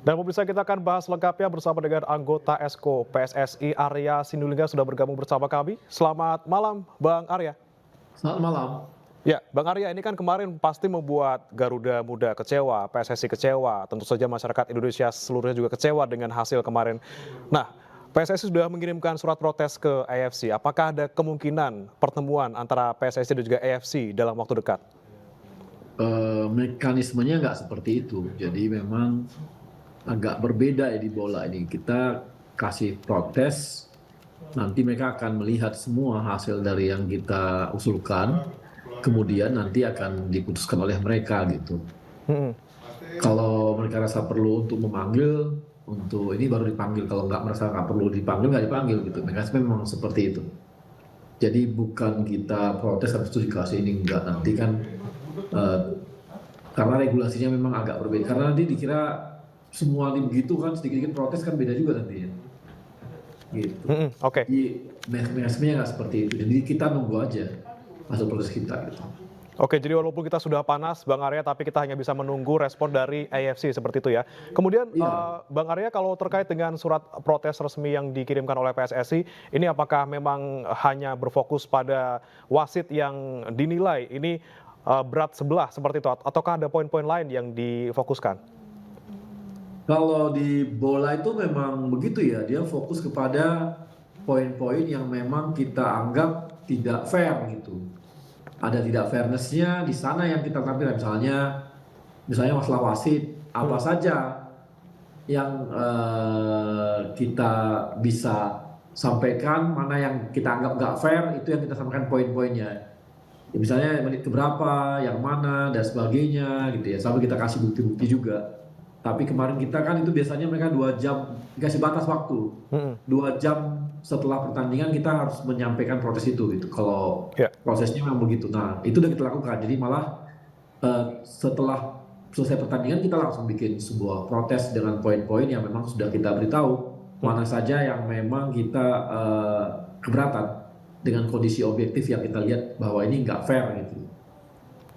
Dan pemirsa kita akan bahas lengkapnya bersama dengan anggota Esko PSSI Arya Sinulinga sudah bergabung bersama kami. Selamat malam Bang Arya. Selamat malam. Ya, Bang Arya ini kan kemarin pasti membuat Garuda Muda kecewa, PSSI kecewa, tentu saja masyarakat Indonesia seluruhnya juga kecewa dengan hasil kemarin. Nah, PSSI sudah mengirimkan surat protes ke AFC. Apakah ada kemungkinan pertemuan antara PSSI dan juga AFC dalam waktu dekat? Mekanismenya nggak seperti itu. Jadi memang agak berbeda ya di bola ini. Kita kasih protes, nanti mereka akan melihat semua hasil dari yang kita usulkan, kemudian nanti akan diputuskan oleh mereka gitu. Kalau mereka rasa perlu untuk memanggil, untuk ini baru dipanggil. Kalau nggak merasa nggak perlu dipanggil, nggak dipanggil gitu. Mekanisme memang seperti itu. Jadi bukan kita protes habis itu dikasih ini, enggak. Nanti kan karena regulasinya memang agak berbeda. Karena nanti dikira semua begitu kan, sedikit-sedikit protes kan beda juga nanti ya. Gitu. Oke. Jadi mekanismenya nggak seperti itu. Jadi kita nunggu aja hasil protes kita gitu. Oke, jadi walaupun kita sudah panas, Bang Arya, tapi kita hanya bisa menunggu respon dari AFC seperti itu ya. Kemudian, Iya. Bang Arya, kalau terkait dengan surat protes resmi yang dikirimkan oleh PSSI, ini apakah memang hanya berfokus pada wasit yang dinilai ini berat sebelah seperti itu, ataukah ada poin-poin lain yang difokuskan? Kalau di bola itu memang begitu ya, dia fokus kepada poin-poin yang memang kita anggap tidak fair gitu. Ada tidak fairness-nya di sana yang kita tampilkan, misalnya masalah wasit, apa saja yang kita bisa sampaikan, mana yang kita anggap nggak fair, itu yang kita sampaikan poin-poinnya. Ya, misalnya menit keberapa, yang mana, dan sebagainya gitu ya, sampai kita kasih bukti-bukti juga. Tapi kemarin kita kan itu biasanya mereka 2 jam, dikasih batas waktu. 2 jam setelah pertandingan kita harus menyampaikan protes itu gitu. Kalau Ya. prosesnya memang begitu. Nah, itu udah kita lakukan. Jadi malah setelah selesai pertandingan kita langsung bikin sebuah protes dengan poin-poin yang memang sudah kita beritahu mana saja yang memang kita keberatan dengan kondisi objektif yang kita lihat bahwa ini nggak fair gitu.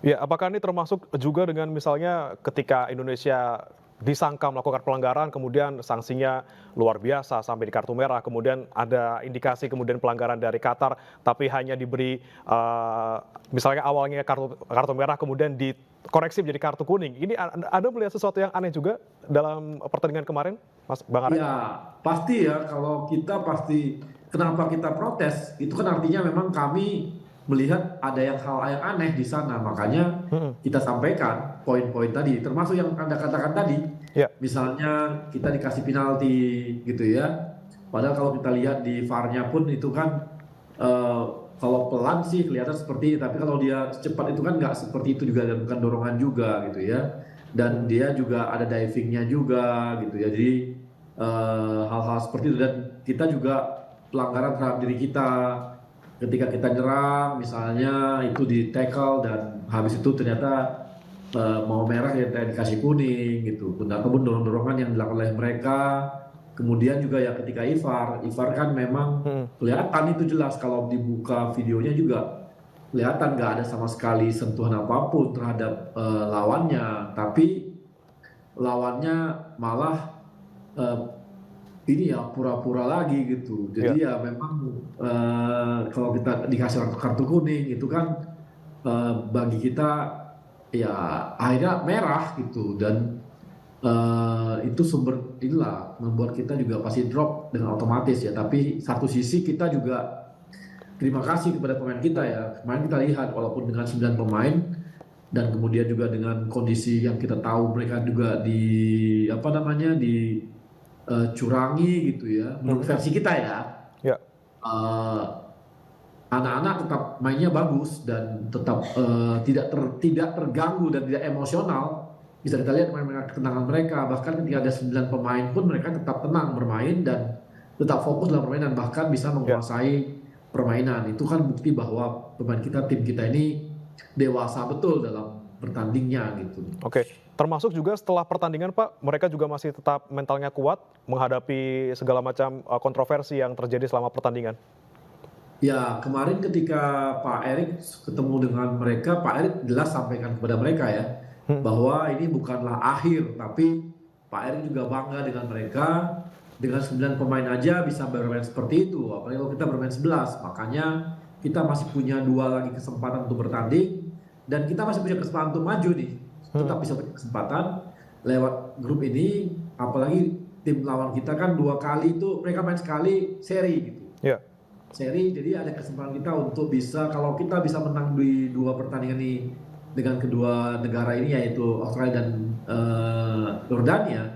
Ya, apakah ini termasuk juga dengan misalnya ketika Indonesia disangka melakukan pelanggaran, kemudian sanksinya luar biasa sampai di kartu merah, kemudian ada indikasi kemudian pelanggaran dari Qatar, tapi hanya diberi misalnya awalnya kartu merah, kemudian dikoreksi menjadi kartu kuning. Ini Anda melihat sesuatu yang aneh juga dalam pertandingan kemarin, Mas Bang Arya? Ya, pasti ya, kalau kita pasti kenapa kita protes, itu kan artinya memang kami melihat ada hal yang aneh di sana. Makanya kita sampaikan poin-poin tadi, termasuk yang Anda katakan tadi. Ya. Misalnya kita dikasih penalti gitu ya. Padahal kalau kita lihat di VAR-nya pun itu kan kalau pelan sih kelihatan seperti itu, tapi kalau dia cepat itu kan nggak seperti itu juga, dan bukan dorongan juga gitu ya. Dan dia juga ada divingnya juga gitu ya. Jadi hal-hal seperti itu, dan kita juga pelanggaran terhadap diri kita ketika kita nyerang misalnya itu di tackle dan habis itu ternyata mau merah ya dikasih kuning gitu, ataupun dorong-dorongan yang dilakukan oleh mereka. Kemudian juga ya ketika IVAR kan memang kelihatan itu jelas, kalau dibuka videonya juga kelihatan nggak ada sama sekali sentuhan apapun terhadap lawannya, tapi lawannya malah ini ya pura-pura lagi gitu. Jadi ya memang kalau kita dikasih kartu kuning itu kan bagi kita ya akhirnya merah gitu, dan itu inilah membuat kita juga pasti drop dengan otomatis ya. Tapi satu sisi kita juga terima kasih kepada pemain kita ya. Kemarin kita lihat walaupun dengan 9 pemain dan kemudian juga dengan kondisi yang kita tahu mereka juga curangi gitu ya, menurut versi kita ya. Ya. Anak-anak tetap mainnya bagus dan tetap tidak terganggu dan tidak emosional. Bisa kita lihat ketenangan mereka, bahkan ketika ada 9 pemain pun mereka tetap tenang bermain dan tetap fokus dalam permainan, bahkan bisa menguasai permainan. Itu kan bukti bahwa pemain kita, tim kita ini dewasa betul dalam bertandingnya gitu. Oke, termasuk juga setelah pertandingan Pak, mereka juga masih tetap mentalnya kuat menghadapi segala macam kontroversi yang terjadi selama pertandingan. Ya, kemarin ketika Pak Erik ketemu dengan mereka, Pak Erik jelas sampaikan kepada mereka ya, bahwa ini bukanlah akhir, tapi Pak Erik juga bangga dengan mereka. Dengan 9 pemain aja bisa bermain seperti itu. Apalagi kalau kita bermain 11. Makanya kita masih punya 2 lagi kesempatan untuk bertanding. Dan kita masih punya kesempatan untuk maju nih. Tetap bisa punya kesempatan lewat grup ini. Apalagi tim lawan kita kan 2 kali itu mereka main sekali seri gitu. Ya. Seri, jadi ada kesempatan kita untuk bisa, kalau kita bisa menang di 2 pertandingan ini dengan kedua negara ini yaitu Australia dan Yordania,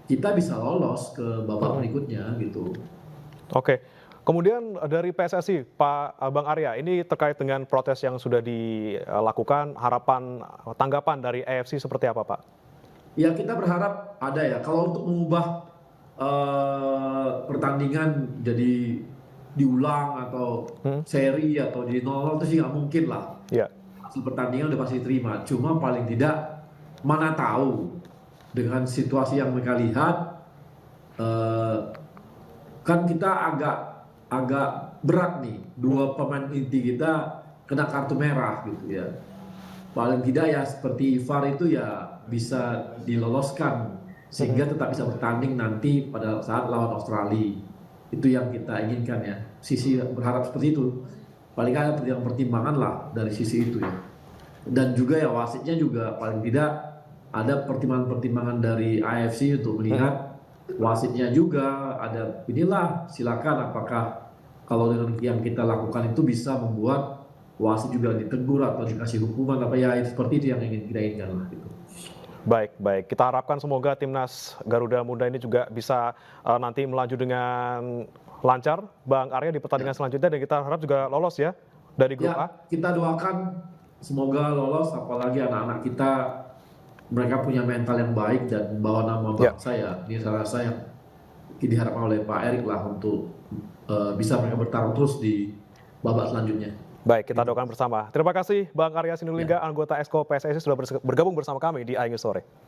kita bisa lolos ke babak berikutnya gitu. Oke. Kemudian dari PSSI, Bang Arya, ini terkait dengan protes yang sudah dilakukan, harapan tanggapan dari AFC seperti apa, Pak? Ya kita berharap ada ya, kalau untuk mengubah pertandingan jadi diulang atau seri atau jadi 0-0 itu sih nggak mungkin lah. Ya. Hasil pertandingan udah pasti diterima. Cuma paling tidak mana tahu dengan situasi yang mereka lihat, kan kita agak berat nih, 2 pemain inti kita kena kartu merah gitu ya. Paling tidak ya seperti VAR itu ya bisa diloloskan sehingga tetap bisa bertanding nanti pada saat lawan Australia. Itu yang kita inginkan ya. Sisi berharap seperti itu. Paling ada pertimbangan lah dari sisi itu ya. Dan juga ya wasitnya juga paling tidak ada pertimbangan-pertimbangan dari AFC untuk melihat wasitnya juga ada, inilah silakan apakah kalau dengan yang kita lakukan itu bisa membuat wasit juga ditegur atau dikasih hukuman apa ya, seperti itu yang ingin kita inginkan lah gitu. Baik, baik. Kita harapkan semoga timnas Garuda Muda ini juga bisa nanti melaju dengan lancar, Bang Arya, di pertandingan selanjutnya, dan kita harap juga lolos ya dari grup A. Ya, kita doakan semoga lolos, apalagi anak-anak kita mereka punya mental yang baik dan membawa nama bangsa ya. Ini salah satu yang diharapkan oleh Pak Erik lah untuk bisa mereka bertarung terus di babak selanjutnya. Baik, kita doakan bersama. Terima kasih Bang Arya Sinulinga, anggota Exco PSSI, sudah bergabung bersama kami di iNews Sore.